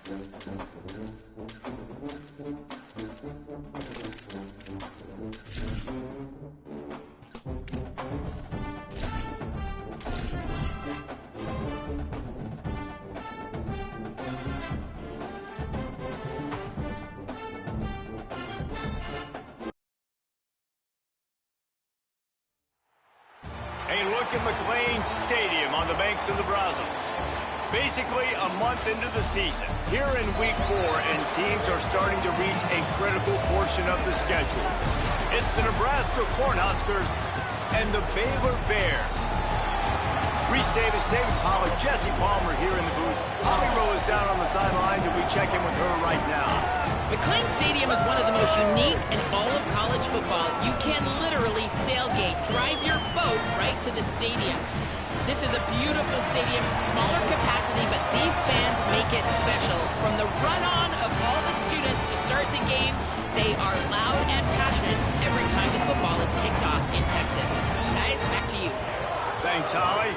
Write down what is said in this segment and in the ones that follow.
A look at McLean Stadium on the banks of the Brazos. Basically a month into the season, here in week 4, and teams are starting to reach a critical portion of the schedule. It's the Nebraska Cornhuskers and the Baylor Bears. Reese Davis, David Pollack, Jesse Palmer here in the booth. Holly Rowe is down on the sidelines, and we check in with her right now. McLean Stadium is one of the most unique in all of college football. You can literally sailgate, drive your boat right to the stadium. This is a beautiful stadium, smaller capacity, but these fans make it special. From the run-on of all the students to start the game, they are loud and passionate every time the football is kicked off in Texas. Guys, back to you. Thanks, Holly.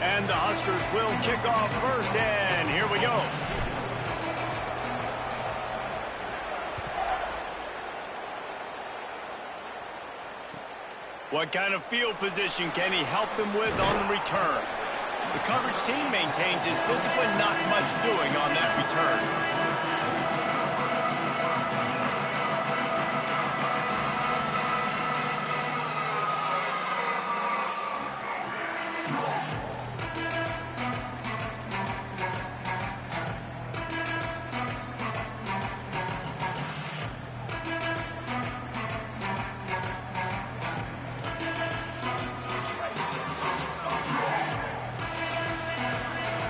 And the Huskers will kick off first, and here we go. What kind of field position can he help them with on the return? The coverage team maintains his discipline, not much doing on that return.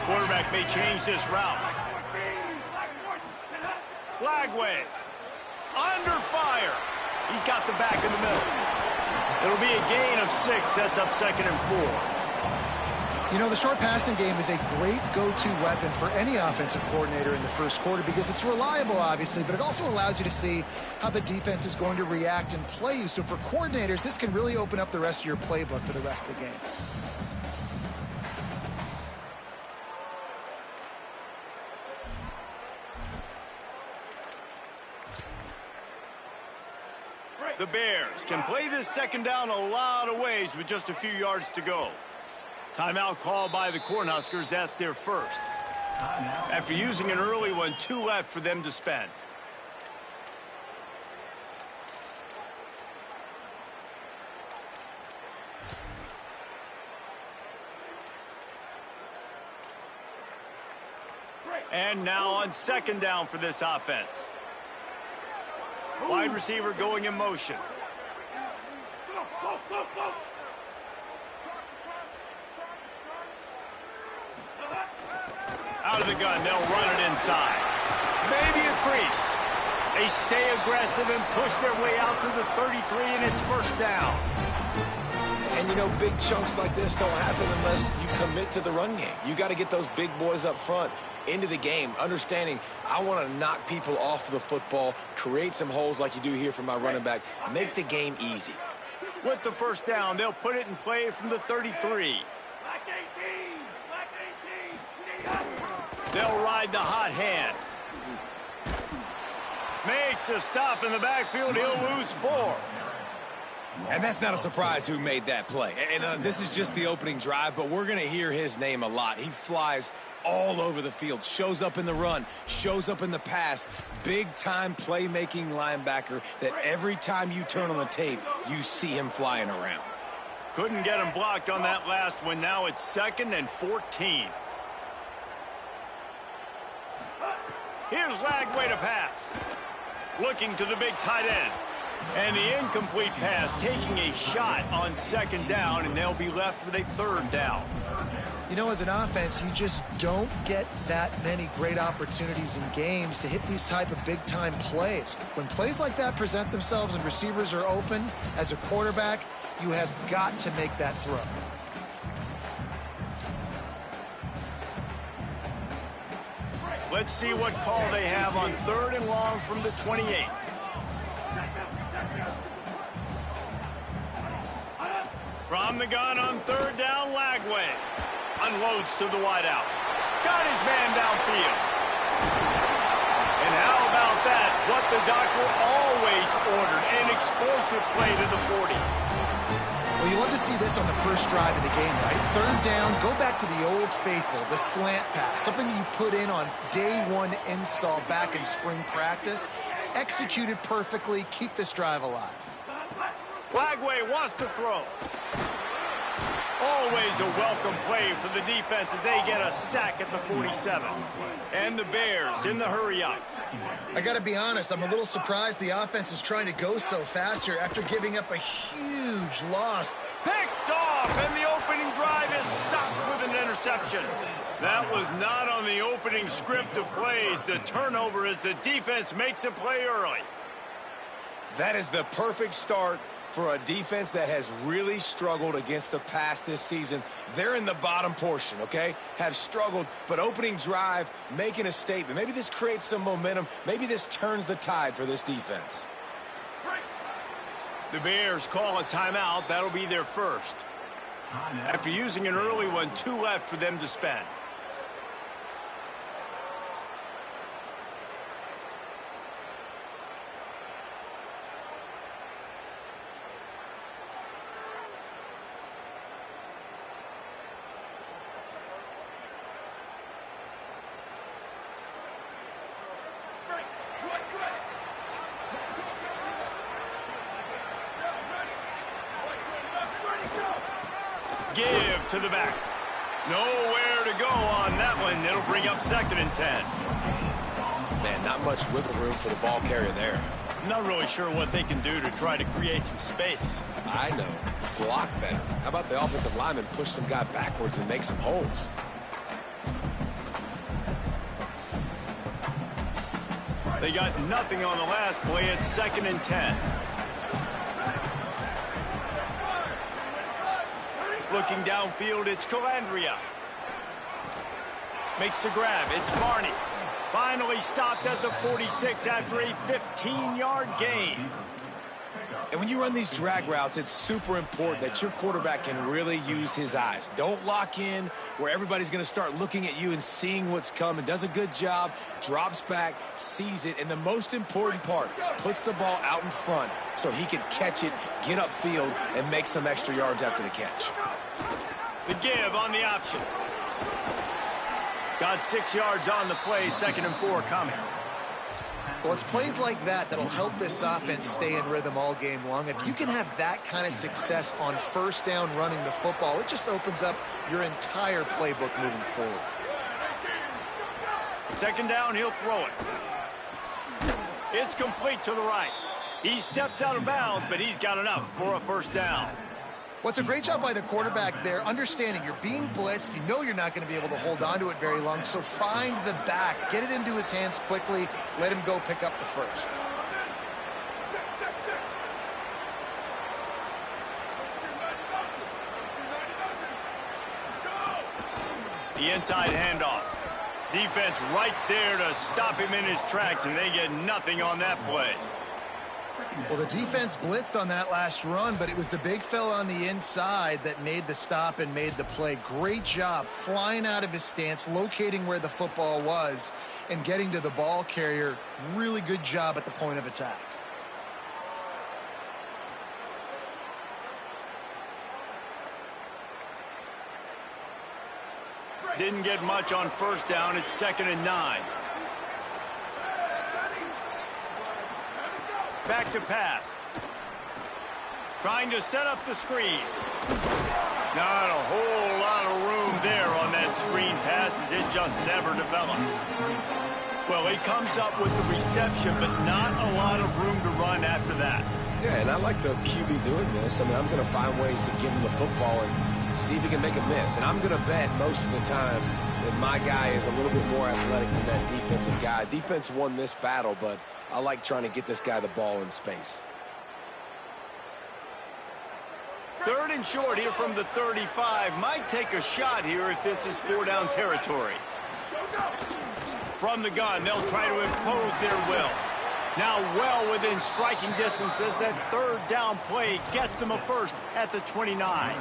Quarterback may change this route. Lagway. Under fire. He's got the back in the middle. It'll be a gain of 6. Sets up 2nd and 4. You know, the short passing game is a great go-to weapon for any offensive coordinator in the first quarter because it's reliable, obviously, but it also allows you to see how the defense is going to react and play you. So for coordinators, this can really open up the rest of your playbook for the rest of the game. The Bears can play this second down a lot of ways with just a few yards to go. Timeout called by the Cornhuskers. That's their first. After using an early one, 2 left for them to spend. And now on second down for this offense. Wide receiver going in motion. Out of the gun, they'll run it inside. Maybe a crease. They stay aggressive and push their way out to the 33, and it's first down. And, you know, big chunks like this don't happen unless you commit to the run game. You got to get those big boys up front into the game, understanding I want to knock people off the football, create some holes like you do here for my running back, make the game easy. With the first down, they'll put it in play from the 33. They'll ride the hot hand. Makes a stop in the backfield. He'll lose 4. And that's not a surprise who made that play. And this is just the opening drive, but we're going to hear his name a lot. He flies all over the field, shows up in the run, shows up in the pass. Big-time playmaking linebacker that every time you turn on the tape, you see him flying around. Couldn't get him blocked on that last one. Now it's 2nd and 14. Here's Lagway to pass. Looking to the big tight end. And the incomplete pass taking a shot on second down, and they'll be left with a third down. You know, as an offense, you just don't get that many great opportunities in games to hit these type of big-time plays. When plays like that present themselves and receivers are open, as a quarterback, you have got to make that throw. Let's see what call they have on 3rd and long from the 28. From the gun on 3rd down, Lagway unloads to the wideout. Got his man downfield. And how about that? What the doctor always ordered, an explosive play to the 40. Well, you love to see this on the first drive of the game, right? 3rd down, go back to the old faithful, the slant pass, something you put in on day one install back in spring practice. Executed perfectly, keep this drive alive. Lagway wants to throw. Always a welcome play for the defense as they get a sack at the 47. And the Bears in the hurry-up. I got to be honest, I'm a little surprised the offense is trying to go so fast here after giving up a huge loss. Picked off, and the opening drive is stopped with an interception. That was not on the opening script of plays. The turnover as the defense makes a play early. That is the perfect start for a defense that has really struggled against the pass this season. They're in the bottom portion, okay? Have struggled, but opening drive, making a statement. Maybe this creates some momentum. Maybe this turns the tide for this defense. The Bears call a timeout. That'll be their first. After using an early one, 2 left for them to spend. Give to the back. Nowhere to go on that one. It'll bring up 2nd and 10. Man, not much wiggle room for the ball carrier there. I'm not really sure what they can do to try to create some space. I know. Block better. How about the offensive lineman push some guy backwards and make some holes? They got nothing on the last play. It's 2nd and 10. Looking downfield, it's Calandria. Makes the grab. It's Barney. Finally stopped at the 46 after a 15-yard gain. And when you run these drag routes, it's super important that your quarterback can really use his eyes. Don't lock in where everybody's going to start looking at you and seeing what's coming. Does a good job, drops back, sees it, and the most important part, puts the ball out in front so he can catch it, get upfield, and make some extra yards after the catch. The give on the option. Got 6 yards on the play, 2nd and 4 coming. Well, it's plays like that that'll help this offense stay in rhythm all game long. If you can have that kind of success on 1st down running the football, it just opens up your entire playbook moving forward. 2nd down, he'll throw it. It's complete to the right. He steps out of bounds, but he's got enough for a 1st down. Well, it's a great job by the quarterback there, understanding you're being blitzed. You know you're not going to be able to hold on to it very long, so find the back. Get it into his hands quickly. Let him go pick up the 1st. The inside handoff. Defense right there to stop him in his tracks, and they get nothing on that play. Well, the defense blitzed on that last run, but it was the big fella on the inside that made the stop and made the play. Great job flying out of his stance, locating where the football was, and getting to the ball carrier. Really good job at the point of attack. Didn't get much on 1st down. It's 2nd and 9. Back to pass. Trying to set up the screen. Not a whole lot of room there on that screen pass as it just never developed. Well, he comes up with the reception, but not a lot of room to run after that. Yeah, and I like the QB doing this. I mean, I'm going to find ways to give him the football and see if he can make a miss. And I'm going to bet most of the time that my guy is a little bit more athletic than that defensive guy. Defense won this battle, but I like trying to get this guy the ball in space. 3rd and short here from the 35. Might take a shot here if this is 4-down territory. From the gun, they'll try to impose their will. Now well within striking distance as that 3rd down play gets them a first at the 29.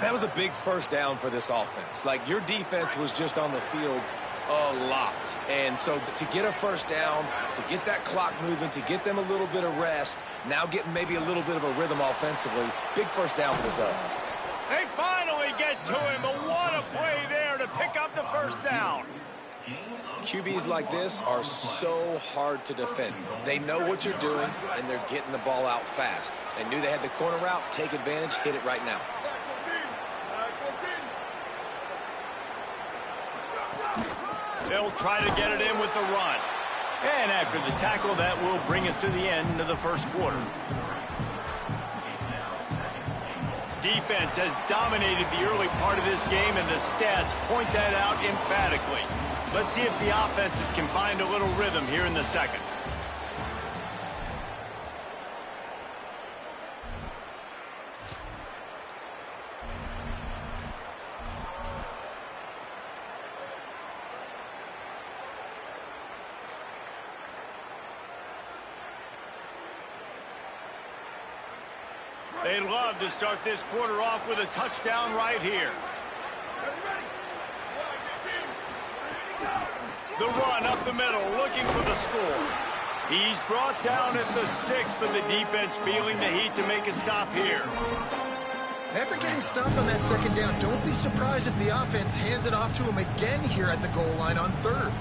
That was a big first down for this offense. Like, your defense was just on the field a lot. And so to get a first down, to get that clock moving, to get them a little bit of rest, now getting maybe a little bit of a rhythm offensively, big first down for this up. They finally get to him, but what a play there to pick up the first down. QBs like this are so hard to defend. They know what you're doing, and they're getting the ball out fast. They knew they had the corner route, take advantage, hit it right now. They'll try to get it in with the run. And after the tackle, that will bring us to the end of the first quarter. Defense has dominated the early part of this game, and the stats point that out emphatically. Let's see if the offenses can find a little rhythm here in the second. They'd love to start this quarter off with a touchdown right here. The run up the middle, looking for the score. He's brought down at the 6, but the defense feeling the heat to make a stop here. After getting stopped on that 2nd down, don't be surprised if the offense hands it off to him again here at the goal line on 3rd.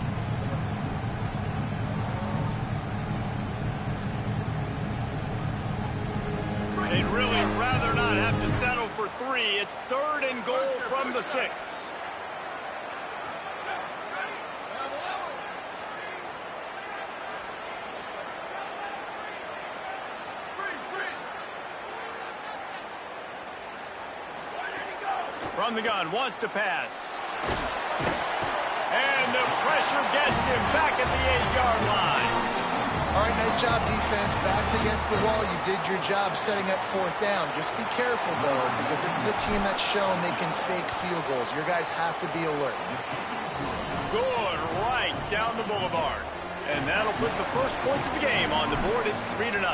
They'd really rather not have to settle for 3. It's 3rd and goal from the 6. From the gun, wants to pass. And the pressure gets him back at the 8-yard line. All right, nice job, defense. Backs against the wall. You did your job setting up 4th down. Just be careful, though, because this is a team that's shown they can fake field goals. Your guys have to be alert. Good, right down the boulevard. And that'll put the first points of the game on the board. It's 3-0.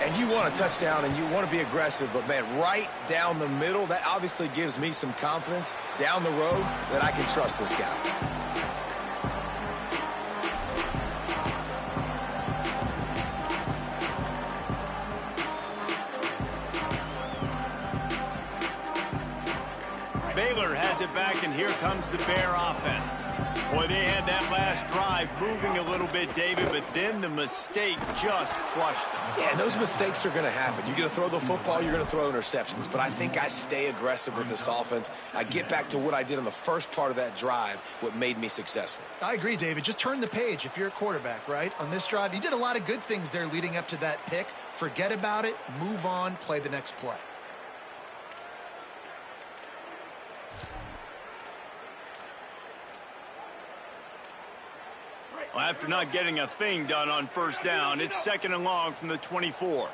And you want a touchdown, and you want to be aggressive, but, man, right down the middle, that obviously gives me some confidence down the road that I can trust this guy. Baylor has it back, and here comes the Bear offense. Boy, they had that last drive moving a little bit, David, but then the mistake just crushed them. Yeah, those mistakes are going to happen. You're going to throw the football, you're going to throw interceptions, but I think I stay aggressive with this offense. I get back to what I did on the first part of that drive, what made me successful. I agree, David. Just turn the page if you're a quarterback, right? On this drive, you did a lot of good things there leading up to that pick. Forget about it, move on, play the next play. Well, after not getting a thing done on 1st down, it's 2nd and long from the 24.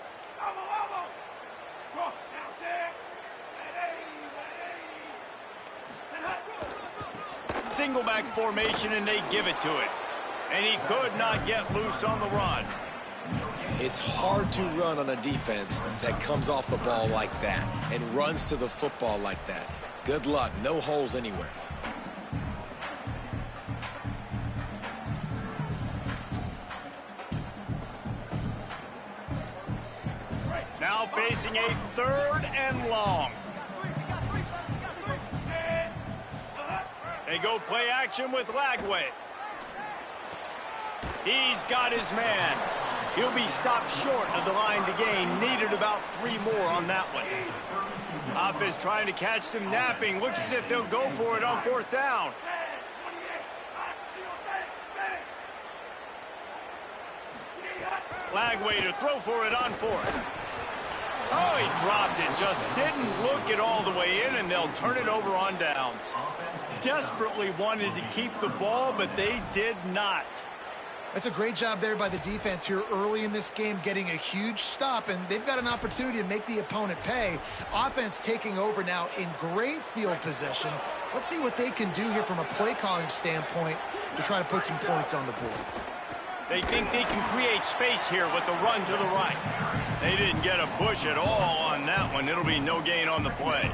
Single back formation, and they give it to it. And he could not get loose on the run. It's hard to run on a defense that comes off the ball like that and runs to the football like that. Good luck. No holes anywhere. Now facing a 3rd and long. They go play action with Lagway. He's got his man. He'll be stopped short of the line to gain. Needed about 3 more on that one. Offense trying to catch them napping. Looks as if they'll go for it on 4th down. Lagway to throw for it on fourth. Oh, he dropped it. Just didn't look it all the way in, and they'll turn it over on downs. Desperately wanted to keep the ball, but they did not. That's a great job there by the defense here early in this game, getting a huge stop, and they've got an opportunity to make the opponent pay. Offense taking over now in great field position. Let's see what they can do here from a play calling standpoint to try to put some points on the board. They think they can create space here with the run to the right. They didn't get a push at all on that one. It'll be no gain on the play.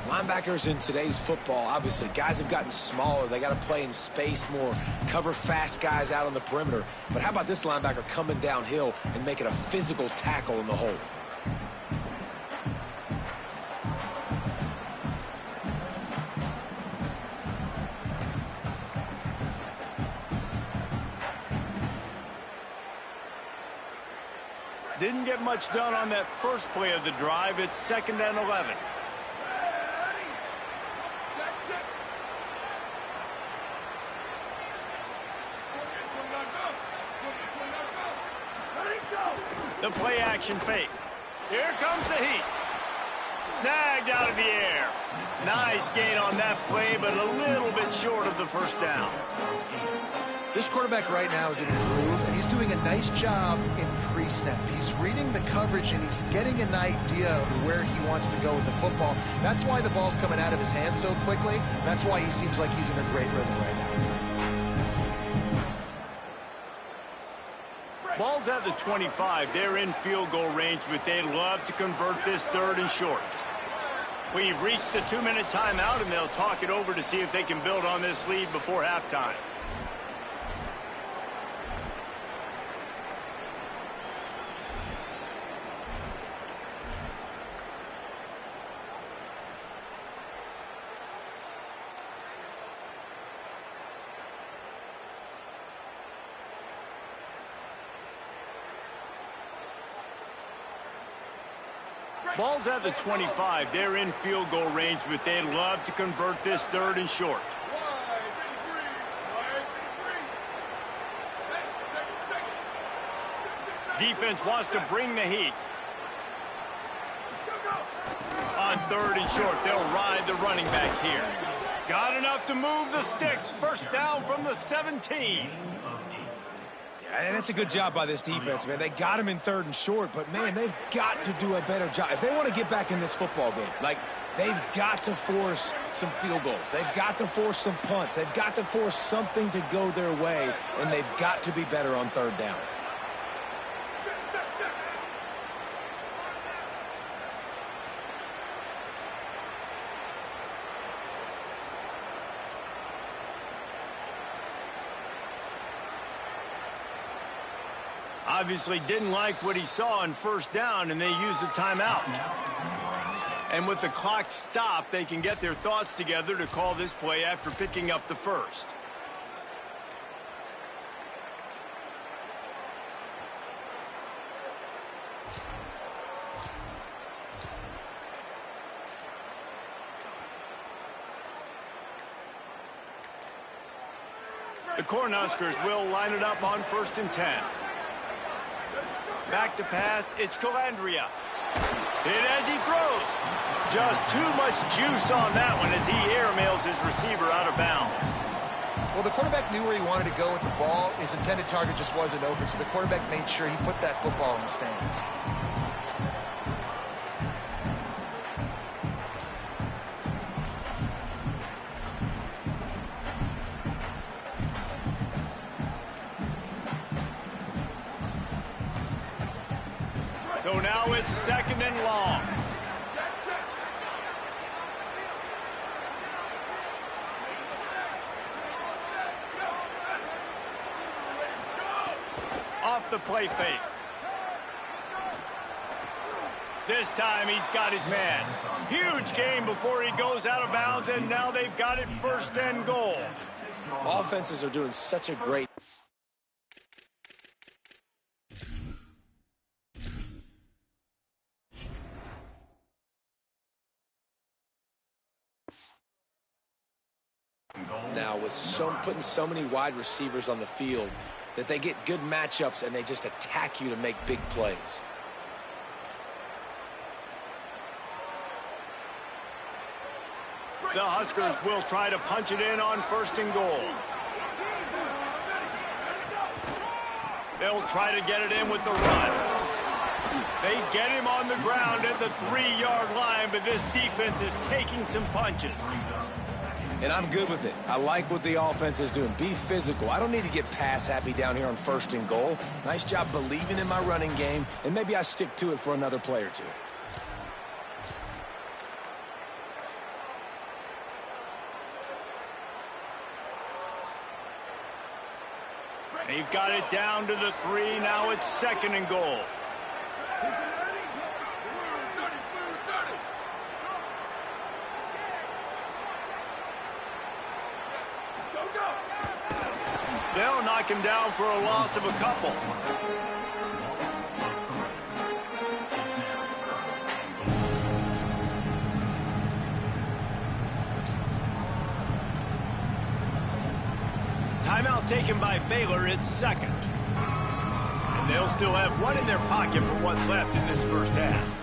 Linebackers in today's football, obviously, guys have gotten smaller. They got to play in space more, cover fast guys out on the perimeter. But how about this linebacker coming downhill and making a physical tackle in the hole? Didn't get much done on that first play of the drive. It's 2nd and 11. The play action fake. Here comes the heat. Snagged out of the air. Nice gain on that play, but a little bit short of the first down. This quarterback right now is in a groove, and he's doing a nice job in pre-snap. He's reading the coverage, and he's getting an idea of where he wants to go with the football. That's why the ball's coming out of his hands so quickly. That's why he seems like he's in a great rhythm right now. Ball's at the 25. They're in field goal range, but they'd love to convert this 3rd and short. We've reached the 2-minute timeout, and they'll talk it over to see if they can build on this lead before halftime. Ball's at the 25. They're in field goal range, but they'd love to convert this 3rd and short. Defense wants to bring the heat. On 3rd and short, they'll ride the running back here. Got enough to move the sticks. First down from the 17. And that's a good job by this defense, man. They got him in 3rd and short, but, man, they've got to do a better job. If they want to get back in this football game, like, they've got to force some field goals. They've got to force some punts. They've got to force something to go their way, and they've got to be better on 3rd down. Obviously didn't like what he saw on 1st down, and they used a timeout. And with the clock stopped, they can get their thoughts together to call this play after picking up the 1st. The Cornhuskers will line it up on 1st and 10. Back to pass, it's Calandria. Hit as he throws. Just too much juice on that one as he airmails his receiver out of bounds. Well, the quarterback knew where he wanted to go with the ball. His intended target just wasn't open, so the quarterback made sure he put that football in the stands. So now it's 2nd and long. Off the play fake. This time he's got his man. Huge gain before he goes out of bounds, and now they've got it 1st and goal. Offenses are doing such a great now with putting so many wide receivers on the field. that they get good matchups and they just attack you to make big plays. The Huskers will try to punch it in on 1st and goal. They'll try to get it in with the run. They get him on the ground at the 3-yard line, but this defense is taking some punches. And I'm good with it. I like what the offense is doing. Be physical. I don't need to get pass happy down here on 1st and goal. Nice job believing in my running game, and maybe I stick to it for another play or two. They've got it down to the 3. Now it's 2nd and goal. They'll knock him down for a loss of a couple. Timeout taken by Baylor. It's 2nd. And they'll still have one in their pocket for what's left in this first half.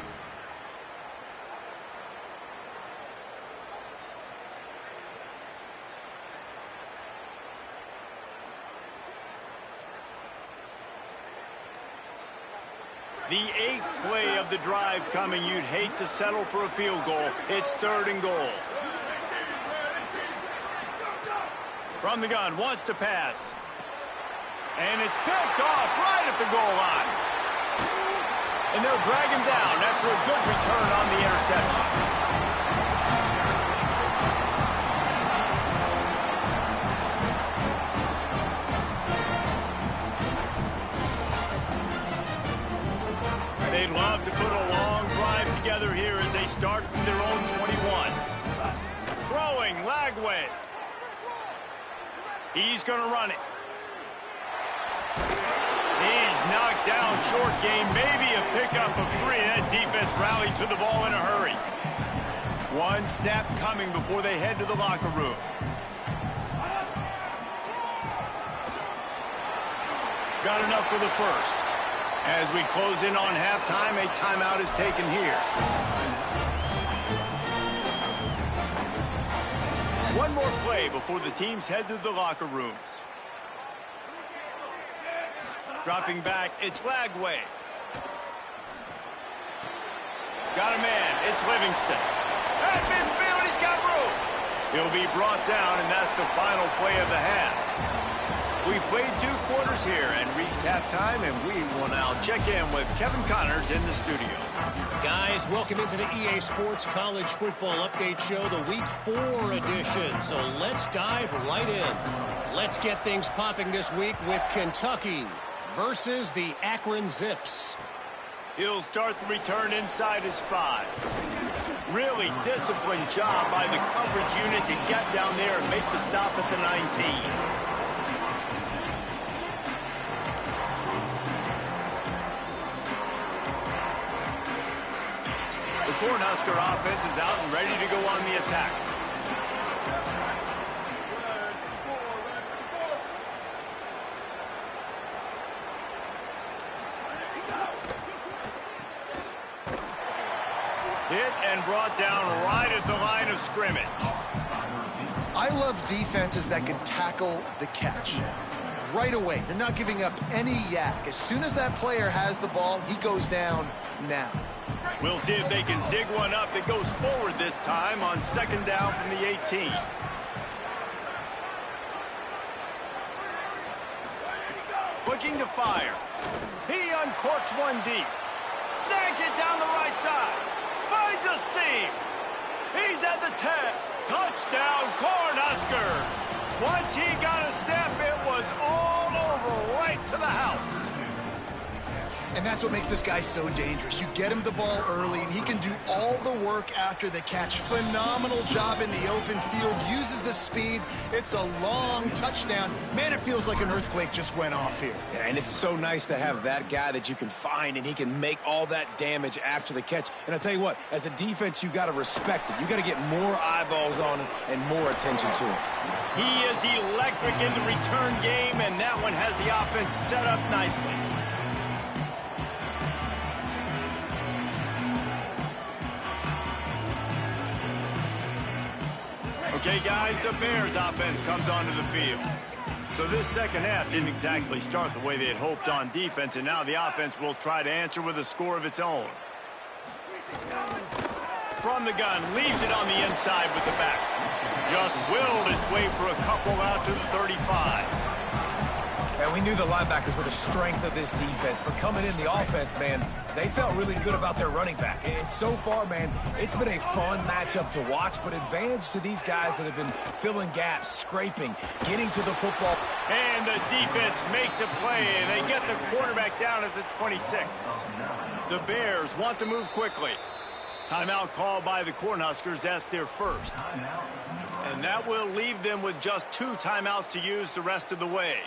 The 8th play of the drive coming. You'd hate to settle for a field goal. It's 3rd and goal. From the gun, wants to pass. And it's picked off right at the goal line. And they'll drag him down after a good return on the interception. They'd love to put a long drive together here as they start from their own 21. Throwing, Lagway. He's going to run it. He's knocked down short game, maybe a pickup of 3. That defense rallied to the ball in a hurry. One snap coming before they head to the locker room. Got enough for the first. As we close in on halftime, a timeout is taken here. One more play before the teams head to the locker rooms. Dropping back, it's Lagway. Got a man, it's Livingston. At midfield, he's got room. He'll be brought down, and that's the final play of the half. We played 2 quarters here and reached halftime, and we will now check in with Kevin Connors in the studio. Guys, welcome into the EA Sports College Football Update Show, the Week 4 edition. So let's dive right in. Let's get things popping this week with Kentucky versus the Akron Zips. He'll start the return inside his 5. Really disciplined job by the coverage unit to get down there and make the stop at the 19. The Cornhusker offense is out and ready to go on the attack. Hit and brought down right at the line of scrimmage. I love defenses that can tackle the catch right away. They're not giving up any yak. As soon as that player has the ball, he goes down now. We'll see if they can dig one up that goes forward this time on 2nd down from the 18. Looking to fire. He uncorks one deep. Snags it down the right side. Finds a seam. He's at the 10. Touchdown, Cornhuskers. Once he got a step, it was all over right to the house. And that's what makes this guy so dangerous. You get him the ball early, and he can do all the work after the catch. Phenomenal job in the open field. Uses the speed. It's a long touchdown. Man, it feels like an earthquake just went off here. Yeah, and it's so nice to have that guy that you can find, and he can make all that damage after the catch. And I'll tell you what, as a defense, you got to respect it. You got to get more eyeballs on him and more attention to him. He is electric in the return game, and that one has the offense set up nicely. Okay, guys, the Bears offense comes onto the field. So this second half didn't exactly start the way they had hoped on defense, and now the offense will try to answer with a score of its own. From the gun, leaves it on the inside with the back. Just willed his way for a couple out to the 35. And we knew the linebackers were the strength of this defense, but coming in the offense, man, they felt really good about their running back. And so far, man, it's been a fun matchup to watch, but advantage to these guys that have been filling gaps, scraping, getting to the football. And the defense makes a play, and they get the quarterback down at the 26. The Bears want to move quickly. Timeout called by the Cornhuskers. That's their first. And that will leave them with just 2 timeouts to use the rest of the way.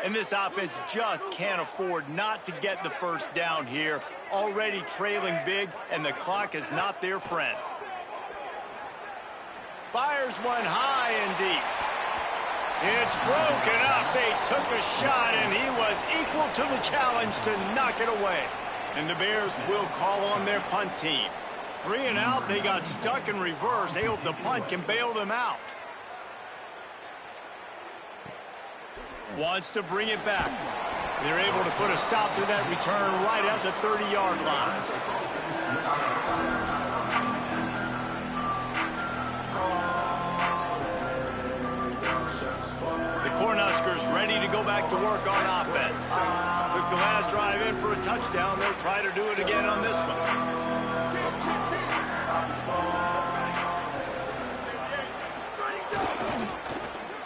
And this offense just can't afford not to get the first down here. Already trailing big, and the clock is not their friend. Fires one high and deep. It's broken up. They took a shot, and he was equal to the challenge to knock it away. And the Bears will call on their punt team. 3 and out, they got stuck in reverse. They hope the punt can bail them out. Wants to bring it back. They're able to put a stop to that return right at the 30-yard line. The Cornhuskers ready to go back to work on offense. Took the last drive in for a touchdown. They'll try to do it again on this one.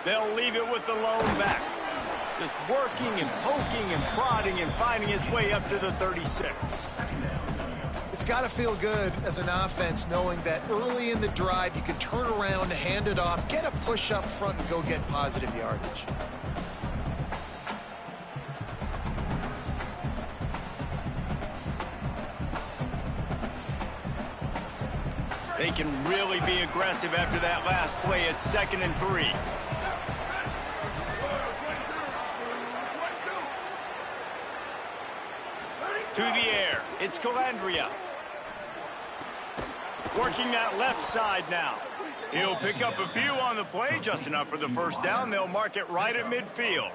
They'll leave it with the lone back. Just working and poking and prodding and finding his way up to the 36. It's got to feel good as an offense knowing that early in the drive you can turn around, hand it off, get a push up front, and go get positive yardage. They can really be aggressive after that last play. It's 2nd and 3. To the air, it's Calandria. Working that left side now. He'll pick up a few on the play, just enough for the first down. They'll mark it right at midfield.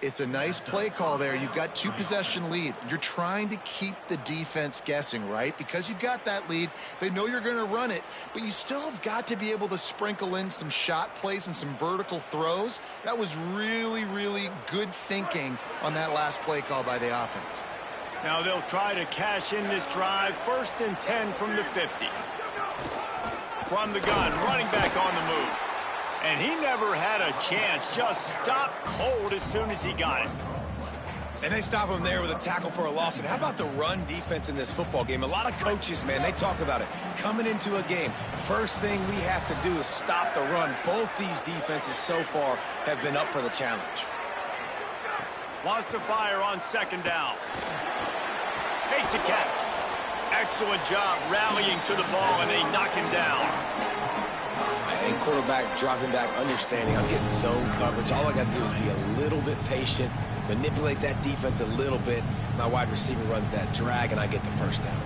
It's a nice play call there. You've got 2-possession lead. You're trying to keep the defense guessing, right? Because you've got that lead, they know you're going to run it, but you still have got to be able to sprinkle in some shot plays and some vertical throws. That was really, really good thinking on that last play call by the offense. Now they'll try to cash in this drive. 1st and 10 from the 50. From the gun, running back on the move. And he never had a chance. Just stopped cold as soon as he got it. And they stop him there with a tackle for a loss. And how about the run defense in this football game? A lot of coaches, man, they talk about it. Coming into a game, first thing we have to do is stop the run. Both these defenses so far have been up for the challenge. Wants to fire on 2nd down. Makes a catch. Excellent job rallying to the ball, and they knock him down. And quarterback dropping back, understanding I'm getting zone coverage. All I got to do is be a little bit patient, manipulate that defense a little bit. My wide receiver runs that drag, and I get the first down.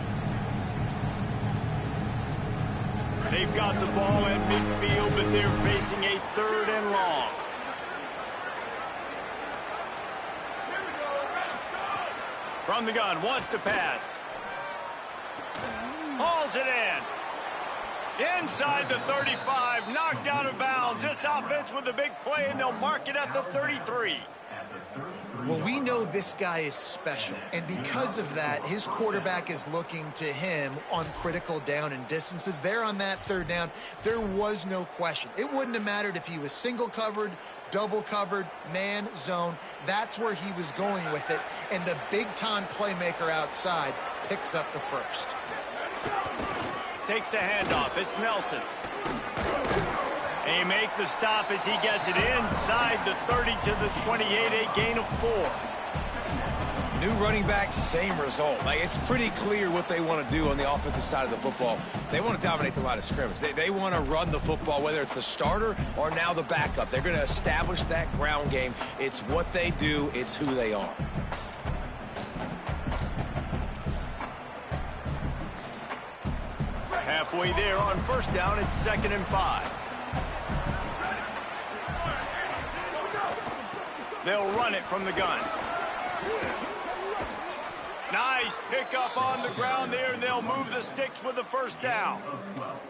They've got the ball at midfield, but they're facing a 3rd and long. From the gun, wants to pass. Hauls it in. Inside the 35, knocked out of bounds. This offense with a big play, and they'll mark it at the 33. Well, we know this guy is special, and because of that, his quarterback is looking to him on critical down and distances. There on that third down, there was no question. It wouldn't have mattered if he was single covered, double covered, man, zone. That's where he was going with it, and the big-time playmaker outside picks up the first. Takes the handoff. It's Nelson. And he makes the stop as he gets it inside the 30 to the 28, a gain of 4. New running back, same result. Like, it's pretty clear what they want to do on the offensive side of the football. They want to dominate the line of scrimmage. They want to run the football, whether it's the starter or now the backup. They're going to establish that ground game. It's what they do. It's who they are. Halfway there on first down, it's 2nd and 5. They'll run it from the gun. Nice pickup on the ground there, and they'll move the sticks with the first down.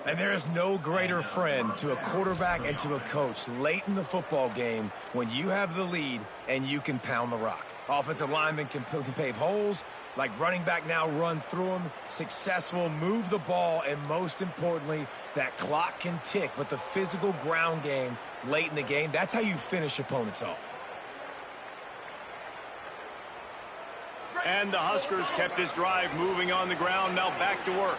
And there is no greater friend to a quarterback and to a coach late in the football game when you have the lead and you can pound the rock. Offensive linemen can pave holes, like running back now runs through them, successful, move the ball, and most importantly, that clock can tick. But the physical ground game late in the game, that's how you finish opponents off. And the Huskers kept this drive moving on the ground. Now back to work.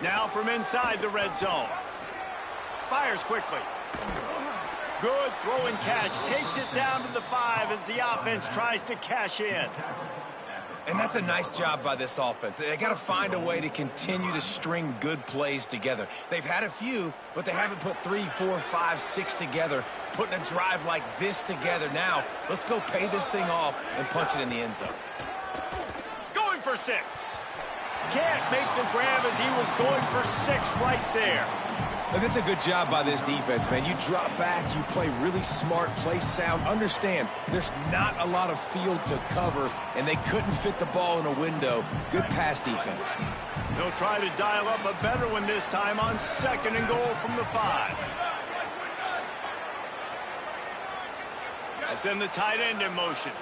Now from inside the red zone. Fires quickly. Good throw and catch. Takes it down to the 5 as the offense tries to cash in. And that's a nice job by this offense. They got to find a way to continue to string good plays together. They've had a few, but they haven't put 3, 4, 5, 6 together, putting a drive like this together. Now, let's go pay this thing off and punch it in the end zone. Going for 6. Can't make the grab as he was going for 6 right there. And that's a good job by this defense, man. You drop back, you play really smart, play sound. Understand, there's not a lot of field to cover, and they couldn't fit the ball in a window. Good pass defense. They'll try to dial up a better one this time on 2nd and goal from the 5. I send the tight end in motion.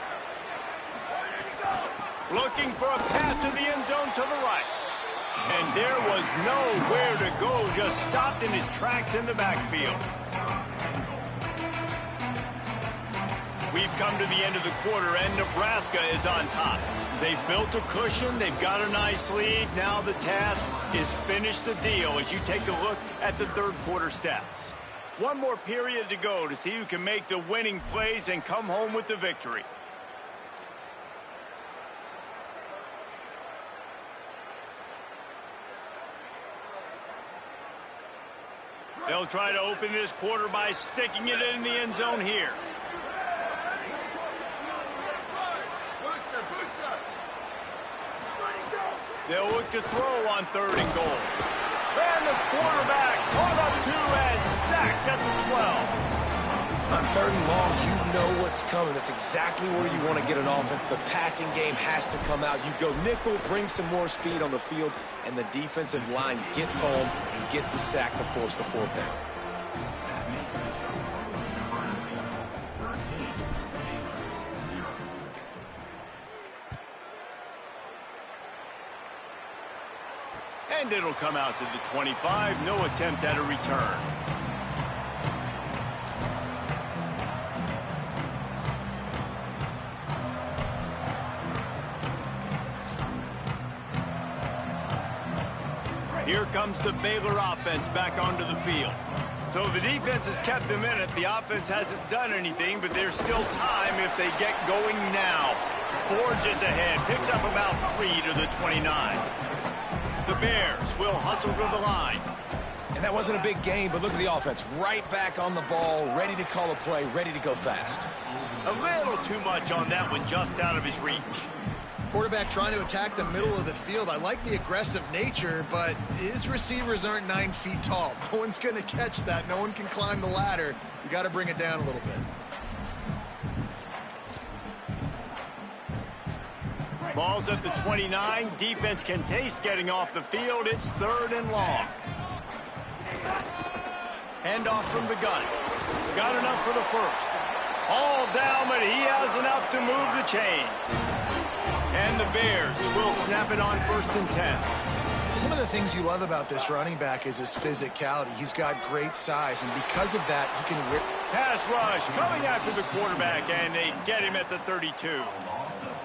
Looking for a path to the end zone to the right. And there was nowhere to go, just stopped in his tracks in the backfield. We've come to the end of the quarter, and Nebraska is on top. They've built a cushion, they've got a nice lead. Now the task is finish the deal as you take a look at the third quarter stats. One more period to go to see who can make the winning plays and come home with the victory. They'll try to open this quarter by sticking it in the end zone here. They'll look to throw on 3rd and goal. And the quarterback caught up to and sacked at the 12. On 3rd and long, you know what's coming. That's exactly where you want to get an offense. The passing game has to come out. You go nickel, bring some more speed on the field, and the defensive line gets home and gets the sack to force the 4th down. And it'll come out to the 25. No attempt at a return. Here comes the Baylor offense back onto the field. So the defense has kept them in it. The offense hasn't done anything, but there's still time if they get going now. Forges ahead, picks up about 3 to the 29. The Bears will hustle to the line. And that wasn't a big game, but look at the offense. Right back on the ball, ready to call a play, ready to go fast. A little too much on that one, just out of his reach. Quarterback trying to attack the middle of the field. I like the aggressive nature, but his receivers aren't 9 feet tall. No one's going to catch that. No one can climb the ladder. You got to bring it down a little bit. Ball's at the 29. Defense can taste getting off the field. It's 3rd and long. Handoff from the gun. Got enough for the first. All down, but he has enough to move the chains. And the Bears will snap it on 1st and 10. One of the things you love about this running back is his physicality. He's got great size, and because of that, he can whip. Pass rush coming after the quarterback, and they get him at the 32.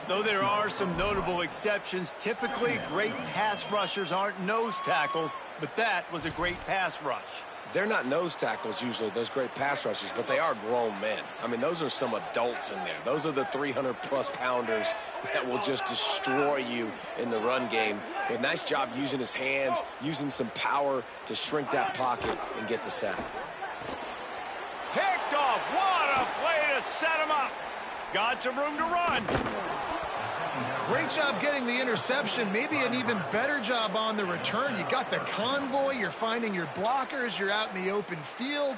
Though there are some notable exceptions, typically great pass rushers aren't nose tackles, but that was a great pass rush. They're not nose tackles usually, those great pass rushers, but they are grown men. I mean, those are some adults in there. Those are the 300-plus pounders that will just destroy you in the run game. But nice job using his hands, using some power to shrink that pocket and get the sack. Picked off. What a play to set him up. Got some room to run. Great job getting the interception. Maybe an even better job on the return. You got the convoy. You're finding your blockers. You're out in the open field.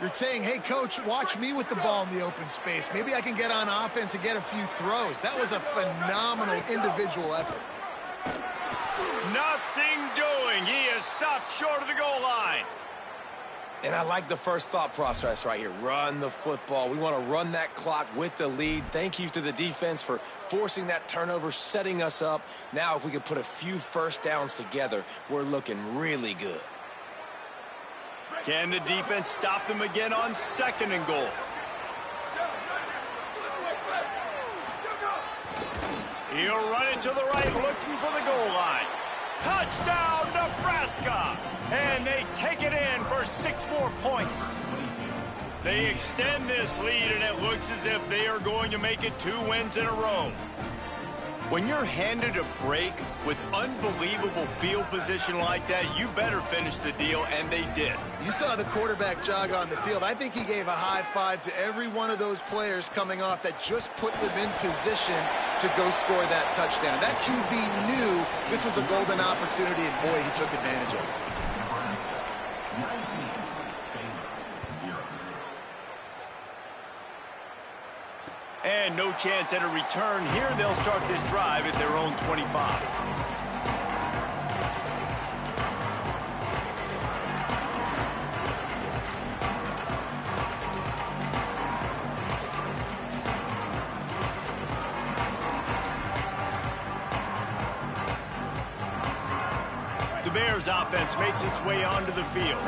You're saying, hey, coach, watch me with the ball in the open space. Maybe I can get on offense and get a few throws. That was a phenomenal individual effort. Nothing doing. He is stopped short of the goal line. And I like the first thought process right here. Run the football. We want to run that clock with the lead. Thank you to the defense for forcing that turnover, setting us up. Now, if we could put a few first downs together, we're looking really good. Can the defense stop them again on 2nd and goal? He'll run it to the right, looking for the goal line. Touchdown, Nebraska! And they take it in for 6 more points. They extend this lead, and it looks as if they are going to make it 2 wins in a row. When you're handed a break with unbelievable field position like that, you better finish the deal, and they did. You saw the quarterback jog on the field. I think he gave a high five to every one of those players coming off that just put them in position to go score that touchdown. That QB knew this was a golden opportunity, and boy, he took advantage of it. And no chance at a return here. They'll start this drive at their own 25. The Bears offense makes its way onto the field.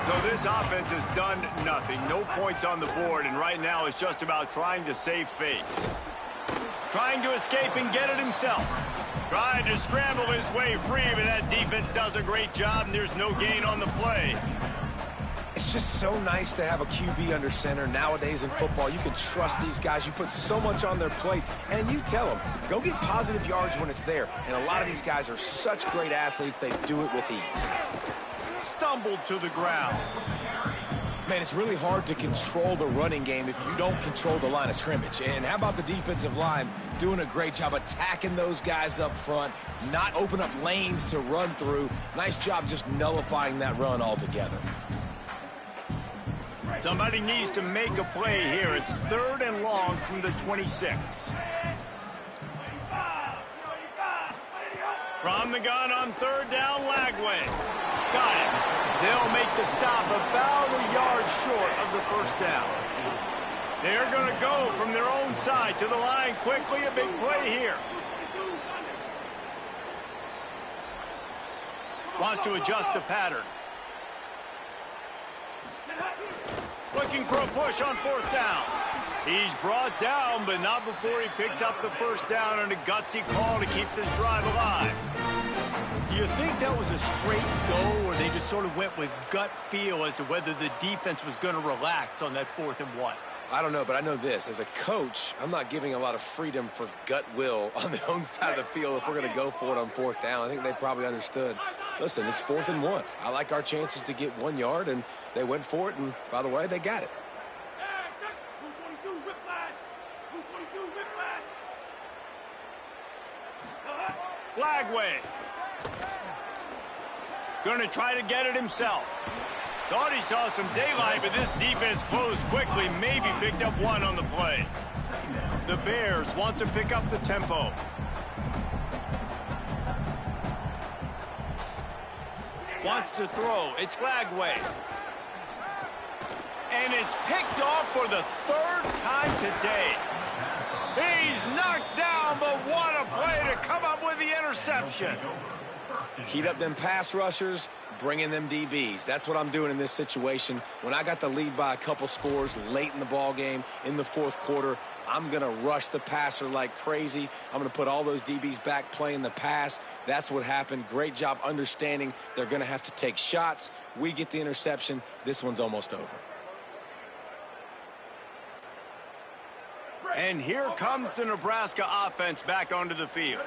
So this offense has done nothing. No points on the board, and right now it's just about trying to save face. Trying to escape and get it himself. Trying to scramble his way free, but that defense does a great job, and there's no gain on the play. It's just so nice to have a QB under center. Nowadays in football, you can trust these guys. You put so much on their plate, and you tell them, go get positive yards when it's there. And a lot of these guys are such great athletes, they do it with ease. Stumbled to the ground. Man, it's really hard to control the running game if you don't control the line of scrimmage. And how about the defensive line doing a great job attacking those guys up front, not open up lanes to run through. Nice job just nullifying that run altogether. Somebody needs to make a play here. It's 3rd and long from the 26. From the gun on 3rd down, Lagway. Got it. They'll make the stop about a yard short of the first down. They're going to go from their own side to the line quickly. A big play here. Wants to adjust the pattern. Looking for a push on 4th down. He's brought down, but not before he picks up the first down and a gutsy call to keep this drive alive. Do you think that was a straight go, or they just sort of went with gut feel as to whether the defense was going to relax on that 4th and 1? I don't know, but I know this. As a coach, I'm not giving a lot of freedom for gut will on their own side of the field if we're going to go for it on 4th down. I think they probably understood. Listen, it's 4th and 1. I like our chances to get 1 yard, and they went for it, and by the way, they got it. Lagway. Going to try to get it himself. Thought he saw some daylight, but this defense closed quickly, maybe picked up 1 on the play. The Bears want to pick up the tempo. Wants to throw. It's Lagway. And it's picked off for the third time today. He's knocked down, but what a play to come up with the interception. Heat up them pass rushers, bring in them DBs. That's what I'm doing in this situation. When I got the lead by a couple scores late in the ball game, in the fourth quarter, I'm going to rush the passer like crazy. I'm going to put all those DBs back playing the pass. That's what happened. Great job understanding they're going to have to take shots. We get the interception. This one's almost over. And here comes the Nebraska offense back onto the field.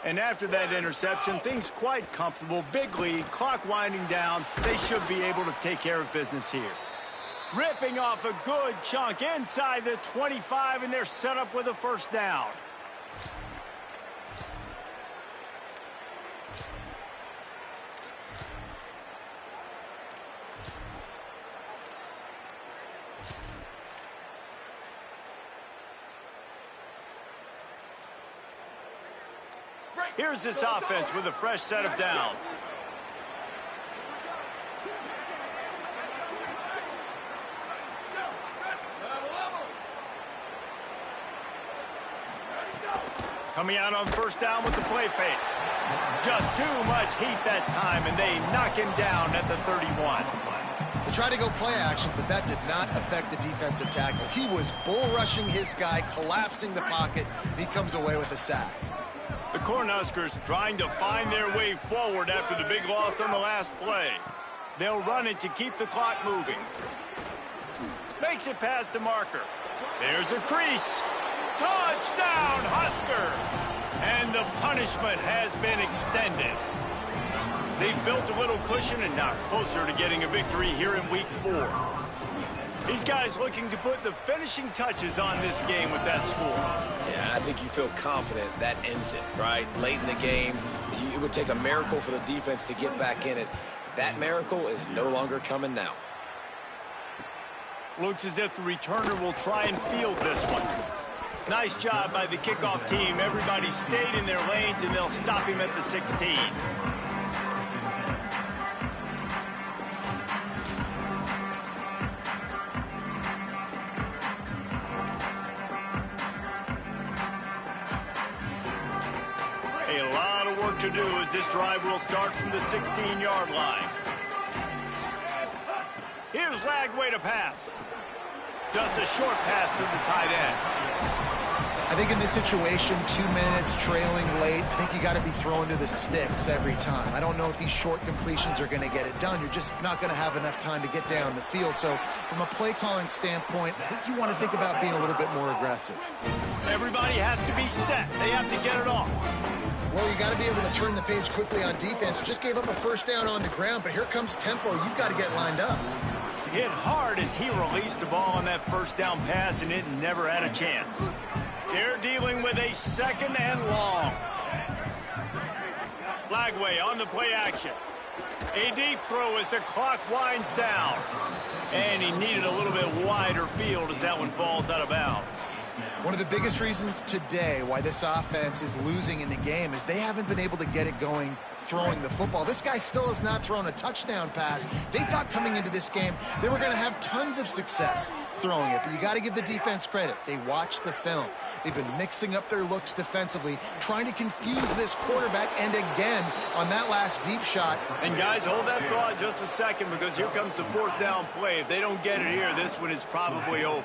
And after that interception, things quite comfortable. Big lead, clock winding down. They should be able to take care of business here. Ripping off a good chunk inside the 25, and they're set up with a first down. Here's this offense with a fresh set of downs. Coming out on first down with the play fake. Just too much heat that time, and they knock him down at the 31. They tried to go play action, but that did not affect the defensive tackle. He was bull rushing his guy, collapsing the pocket, and he comes away with a sack. The Cornhuskers trying to find their way forward after the big loss on the last play. They'll run it to keep the clock moving. Makes it past the marker. There's a crease. Touchdown, Husker! And the punishment has been extended. They've built a little cushion and now closer to getting a victory here in Week 4. These guys looking to put the finishing touches on this game with that score. Yeah, I think you feel confident that ends it, right? Late in the game, it would take a miracle for the defense to get back in it. That miracle is no longer coming now. Looks as if the returner will try and field this one. Nice job by the kickoff team. Everybody stayed in their lanes, and they'll stop him at the 16. A lot of work to do as this drive will start from the 16-yard line. Here's Lagway to pass. Just a short pass to the tight end. I think in this situation, 2 minutes, trailing late, I think you got to be throwing to the sticks every time. I don't know if these short completions are going to get it done. You're just not going to have enough time to get down the field. So from a play calling standpoint, I think you want to think about being a little bit more aggressive. Everybody has to be set. They have to get it off. Well, you got to be able to turn the page quickly on defense. You just gave up a first down on the ground, but here comes tempo. You've got to get lined up. Hit hard as he released the ball on that first down pass, and it never had a chance. They're dealing with a second and long. Lagway on the play action. A deep throw as the clock winds down. And he needed a little bit wider field as that one falls out of bounds. One of the biggest reasons today why this offense is losing in the game is they haven't been able to get it going throwing the football. This guy still has not thrown a touchdown pass. They thought coming into this game they were going to have tons of success throwing it, but you got to give the defense credit. They watched the film. They've been mixing up their looks defensively, trying to confuse this quarterback, and again on that last deep shot. And guys, hold that thought just a second, because here comes the fourth down play. If they don't get it here, this one is probably over.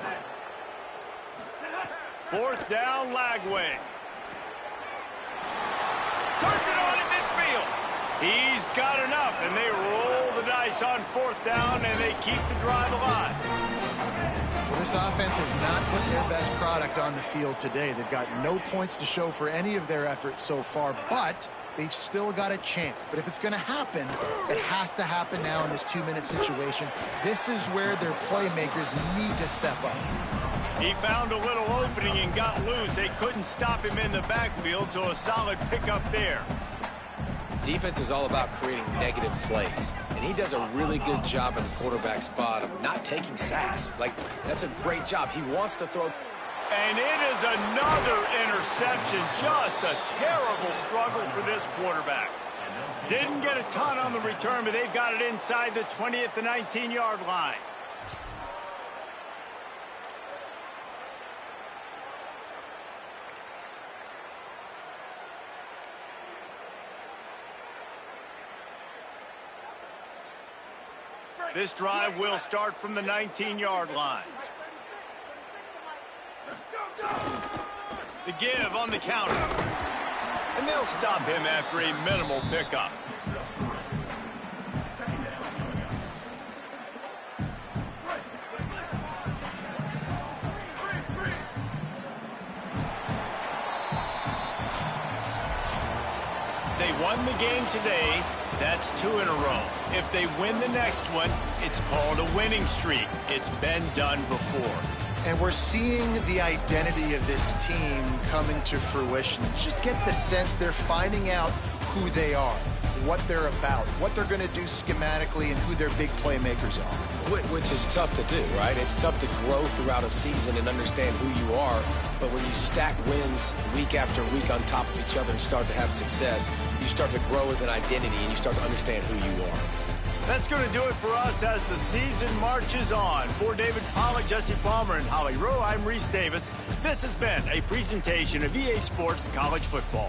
Fourth down, Lagway. Turns it on in midfield. He's got enough, and they roll the dice on fourth down, and they keep the drive alive. Well, this offense has not put their best product on the field today. They've got no points to show for any of their efforts so far, but they've still got a chance. But if it's going to happen, it has to happen now in this 2-minute situation. This is where their playmakers need to step up. He found a little opening and got loose. They couldn't stop him in the backfield, so a solid pickup there. Defense is all about creating negative plays, and he does a really good job in the quarterback spot of not taking sacks. Like, that's a great job. He wants to throw. And it is another interception. Just a terrible struggle for this quarterback. Didn't get a ton on the return, but they've got it inside the 20th to 19-yard line. This drive will start from the 19-yard line. The give on the counter. And they'll stop him after a minimal pickup. They won the game today. That's 2 in a row. If they win the next one, it's called a winning streak. It's been done before. And we're seeing the identity of this team coming to fruition. Just get the sense they're finding out who they are, what they're about, what they're going to do schematically, and who their big playmakers are. Which is tough to do, right? It's tough to grow throughout a season and understand who you are. But when you stack wins week after week on top of each other and start to have success, you start to grow as an identity and you start to understand who you are. That's going to do it for us as the season marches on. For David Pollack, Jesse Palmer, and Holly Rowe, I'm Reese Davis. This has been a presentation of EA Sports College Football.